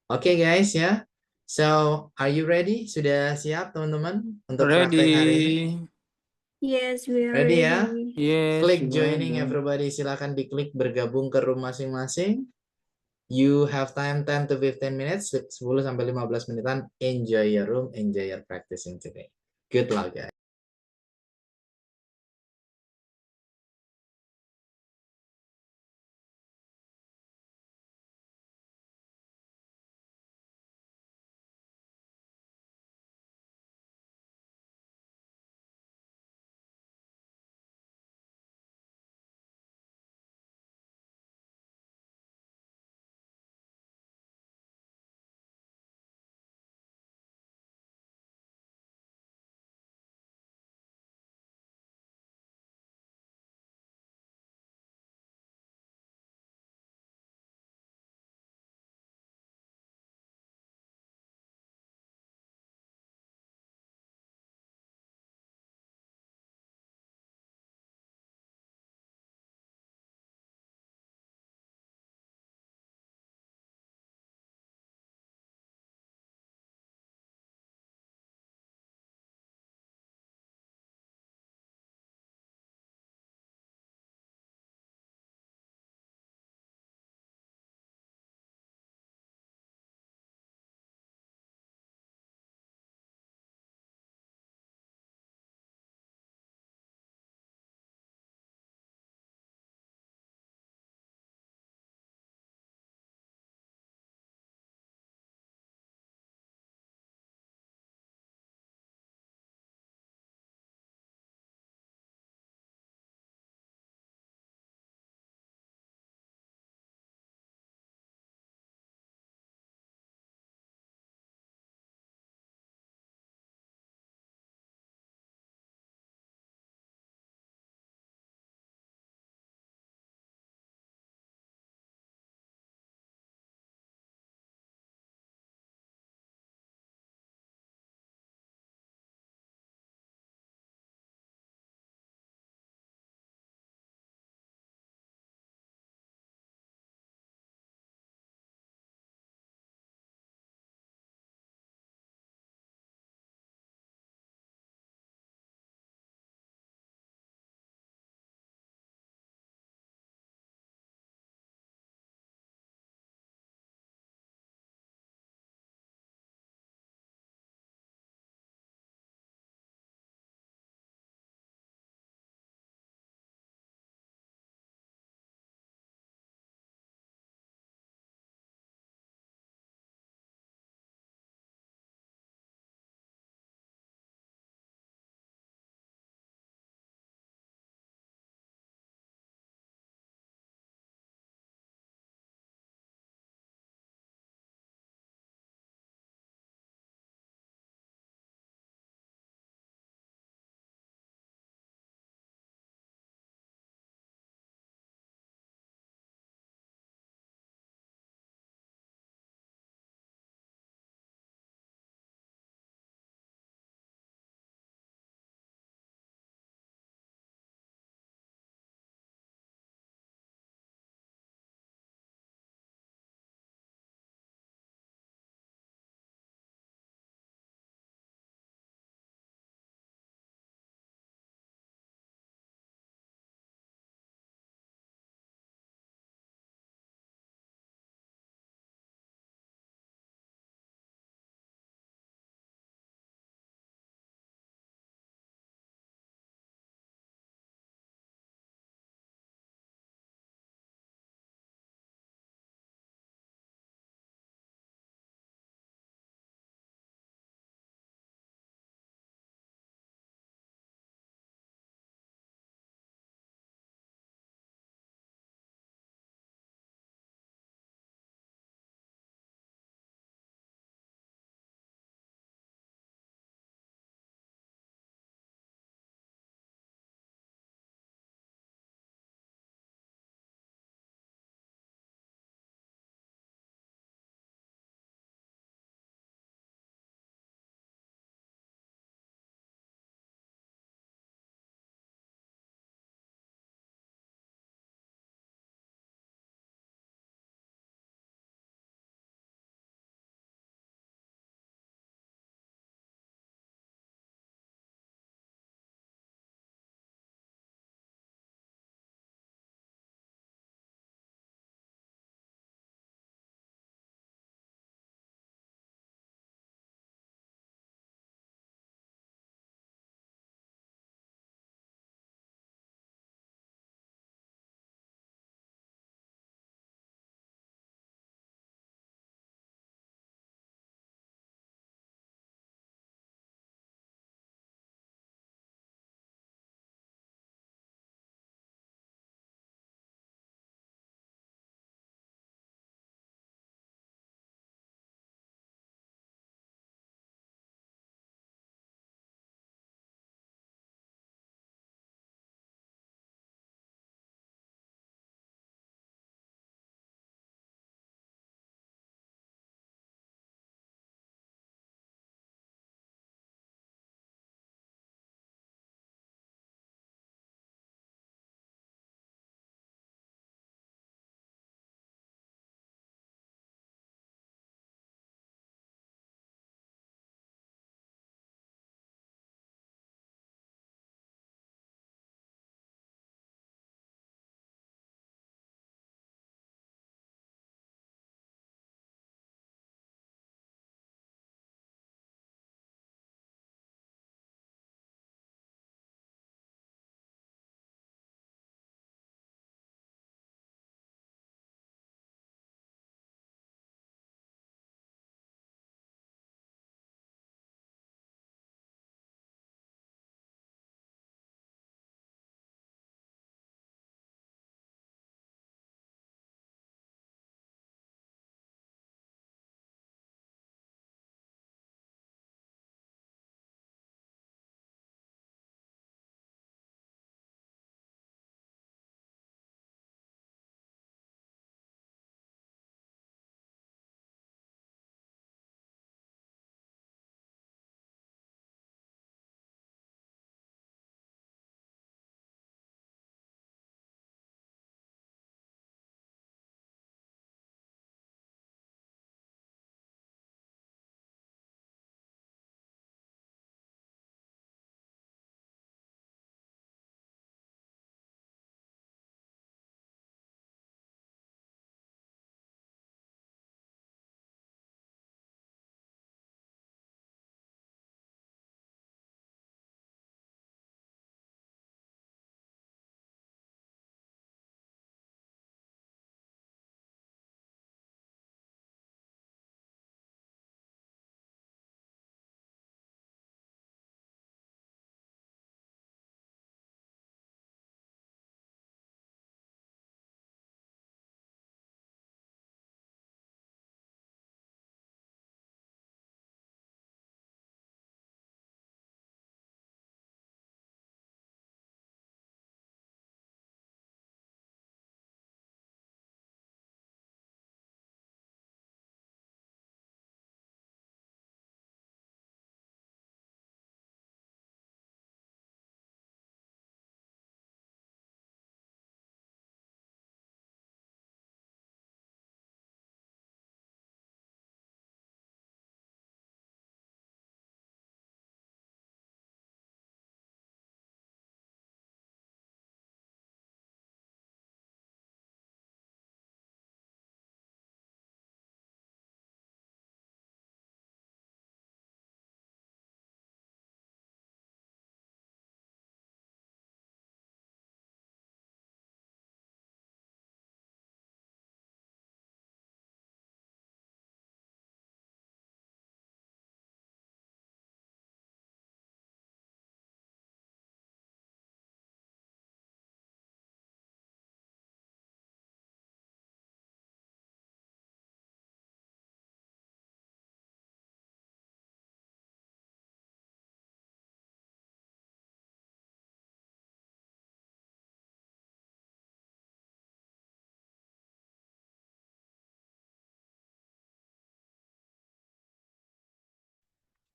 Oke guys ya. So, are you ready? Sudah siap teman-teman untuk praktek hari ini? Yes, we are Ready ya? Yes, Klik we joining ready. everybody. Silakan diklik bergabung ke room masing-masing. You have time 10 to 15 minutes, 10 sampai 15 menitan. Enjoy your room, enjoy your practicing today. Good luck guys.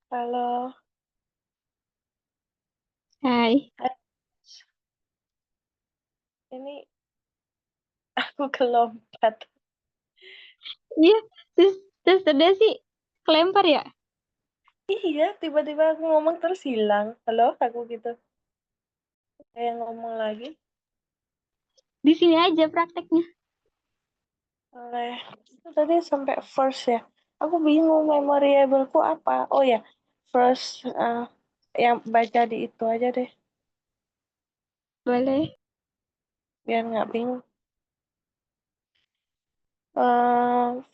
Halo. Hai. Ini aku kelompat. Iya, terus udah sih kelempar ya? Iya, tiba-tiba aku ngomong terus hilang. Halo, aku gitu. Kayak ngomong lagi. Di sini aja prakteknya. Oleh tadi sampai first ya. Aku bingung memorable-ku apa. Oh ya, first yang baca di itu aja deh. Boleh. Biar nggak bingung.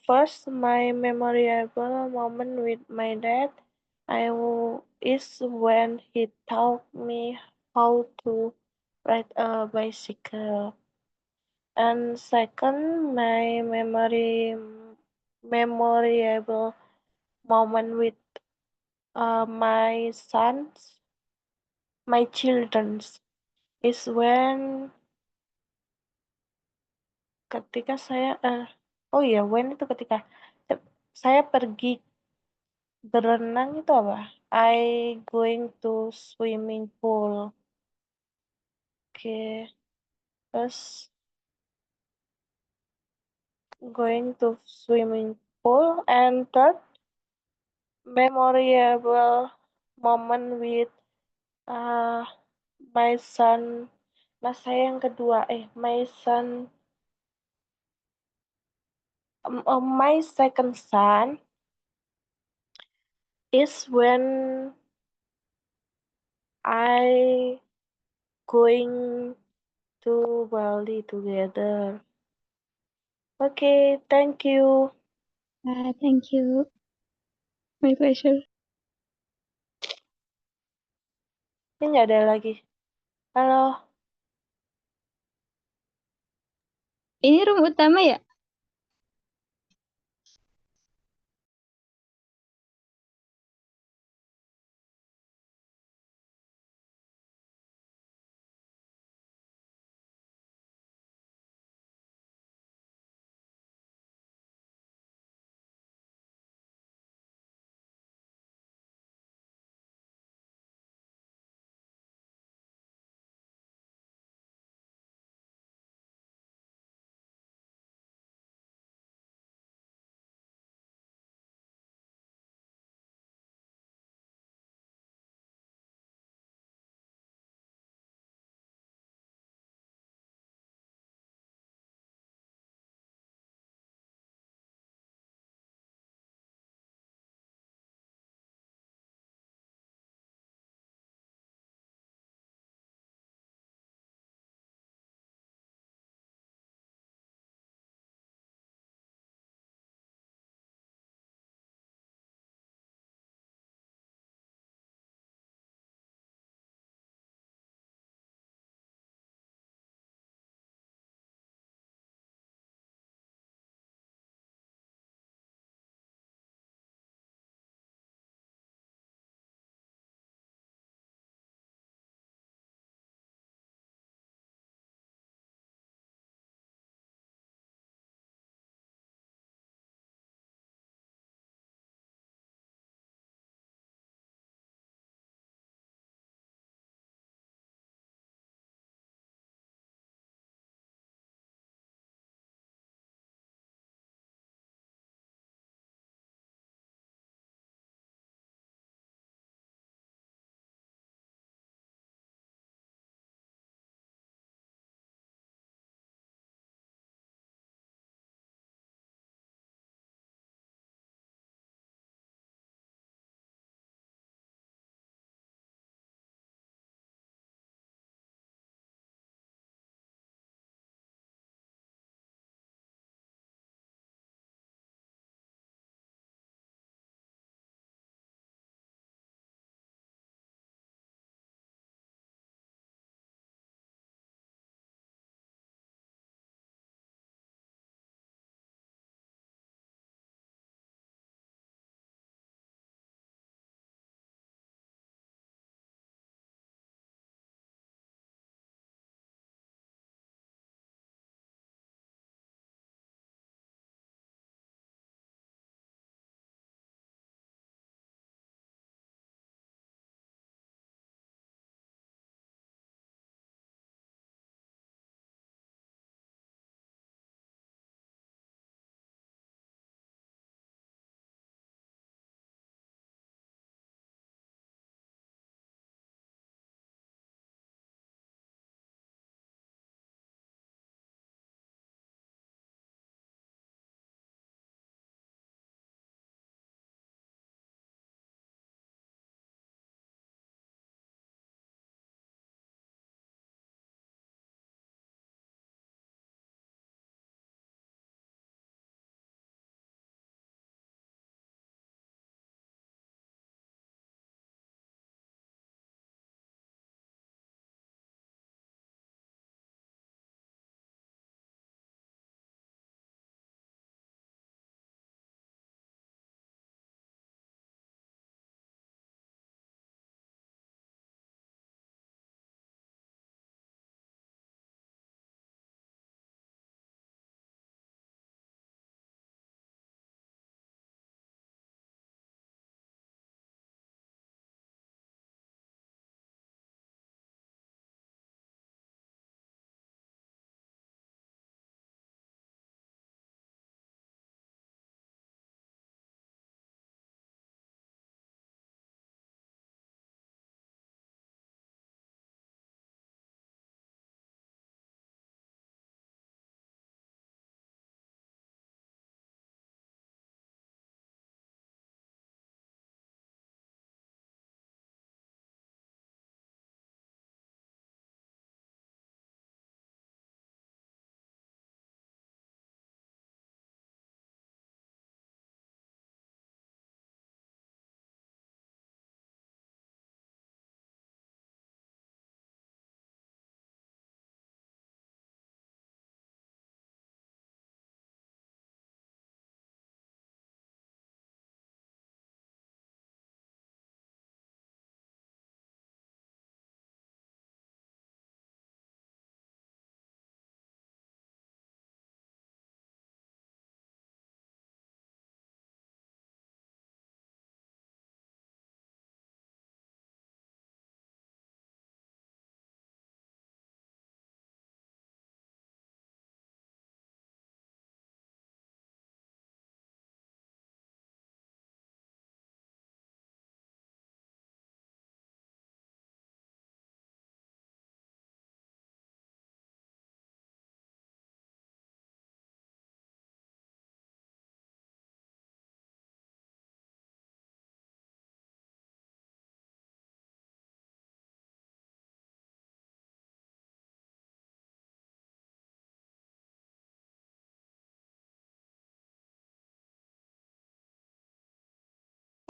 First, my memorable moment with my dad is when he taught me how to ride a bicycle. And second, my memorable moment with my sons, my childrens, is when ketika saya when itu ketika saya pergi berenang itu apa? I going to swimming pool. Oke. Terus going to swimming pool and third memorable moment with my son. Nah, saya yang kedua my son my second son is when I going to Bali together. Okay, thank you. Thank you. My pleasure. Ini nggak ada lagi. Halo. Ini room utama ya?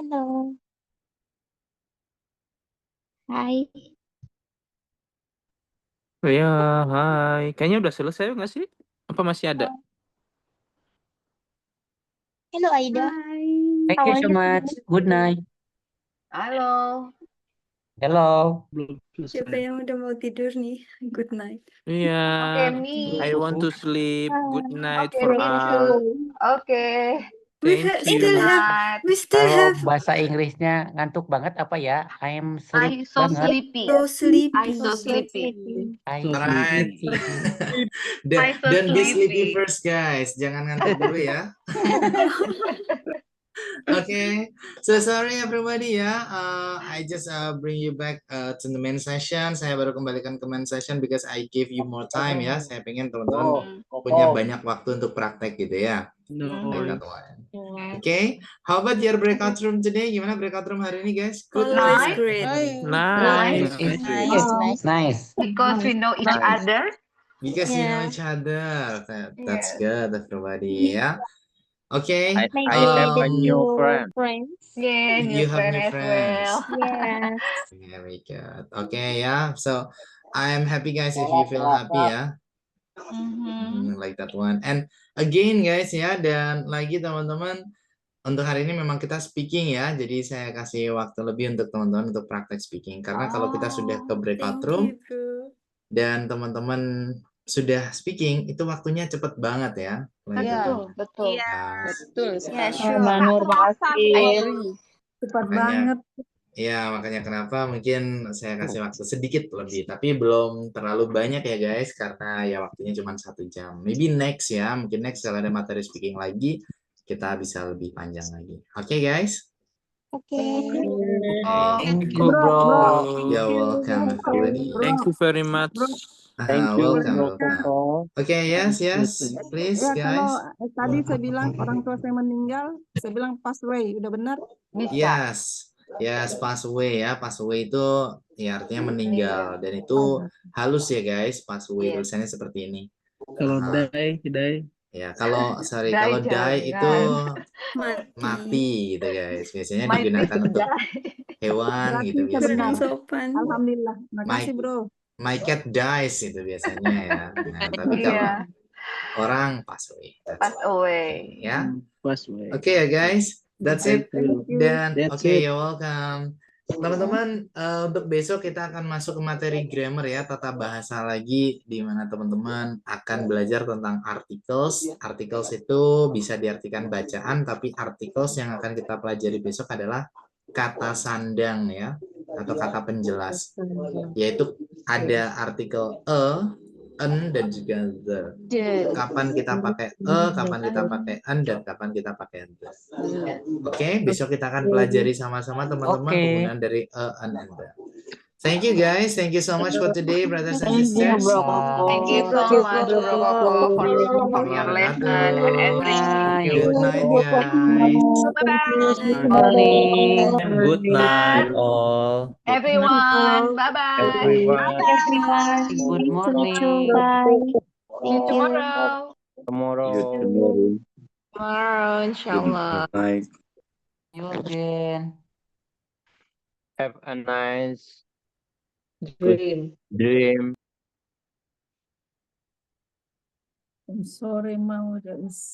Hello. Hai. Ya, hai. Kayaknya udah selesai nggak sih? Apa masih ada? Hello Aida. Thank How you are so you much. today? Good night. Halo. Hello. Belum Siapa selesai. yang udah mau tidur nih? Good night. Iya. Oke, me. I want to sleep. Good night Oke, for me all. too. Oke. Thank you. Still have, Night. we still Kalau have bahasa Inggrisnya ngantuk banget apa ya? I'm I sleep so banget. sleepy. so sleepy. I so sleepy. I So Alright. sleepy. I so Don't be sleepy sleepy. first, guys. Jangan ngantuk dulu ya. Okay, so sorry everybody ya. I just bring you back to the main session. Saya baru kembalikan ke main session because I give you more time ya. Saya pengen teman-teman punya banyak waktu untuk praktek gitu ya. No Like that worries. one. Okay, how about your breakout room today? Gimana breakout room hari ini guys? Good Always night. great. Nice. Nice. Because we know each Nice. other. Because you know Yeah. each other. That's Yes. good everybody ya. Okay. I Maybe have the a new new friend. friends. Yeah, You new have friend new as friends. well. Yes. Very good. Okay, yeah. So I'm happy, guys, if you feel happy, ya. Like that one. And again, guys, ya. Dan lagi teman-teman, untuk hari ini memang kita speaking ya. Jadi saya kasih waktu lebih untuk teman-teman untuk praktek speaking. Karena kalau kita sudah ke breakout Thank room you, bro. dan teman-teman sudah speaking, itu waktunya cepet banget ya. Like that Betul, one. betul. Iya. Yes. Betul Yeah, sekali. sure. Manur, I makasih. agree. Cepat Makanya banget. ya, makanya kenapa mungkin saya kasih waktu sedikit lebih, tapi belum terlalu banyak ya guys, karena ya waktunya cuma 1 jam. Maybe next ya, mungkin next kalau ada materi speaking lagi, kita bisa lebih panjang lagi. Oke guys? Okay. Oh, Thank you, Bro, bro. You're welcome everybody. Thank you very much. bro. Thank you, Welcome, Bro welcome. Koko. Oke, yes, please Ya kalau guys. tadi saya bilang orang tua saya meninggal, saya bilang pass away, udah benar? bisa. Yes, pass away ya. Pass away itu ya artinya meninggal, dan itu halus ya guys. Pass away Yes. tulisannya seperti ini. Kalau Aha. die. Ya, kalau Die kalau die itu jangan. mati gitu guys. Biasanya My digunakan fish untuk die. hewan Berarti gitu saya Kurang benar. biasanya. sopan. Alhamdulillah. Terima My kasih bro. my cat dies itu biasanya ya. Nah, tapi kalau Iya, orang pass away. That's pass it. away. Ya. Pass away. Oke ya guys. That's it. Thank you. Dan That's oke, it. you're welcome. Teman-teman, untuk besok kita akan masuk ke materi grammar ya, tata bahasa lagi, di mana teman-teman akan belajar tentang articles. Articles itu bisa diartikan bacaan, tapi articles yang akan kita pelajari besok adalah kata sandang ya, atau kata penjelas. Yaitu ada artikel en dan juga the. Kapan kita pakai kapan kita pakai en, dan kapan kita pakai the. Oke, besok kita akan pelajari sama-sama teman-teman penggunaan dari en and the. Thank you guys. Thank you so much for today, brothers and Thank you, sisters. Bro Koko. Thank you so much, Bro Koko, for your lesson and everything. Good night, guys. Bye-bye. Morning. Good night, all. Everyone, bye-bye. Everyone, Everyone. Good morning. Bye. See you Thank you. tomorrow. tomorrow. Tomorrow, inshallah. Night. You again. Have a nice Dream. dream. I'm sorry, Mau. That is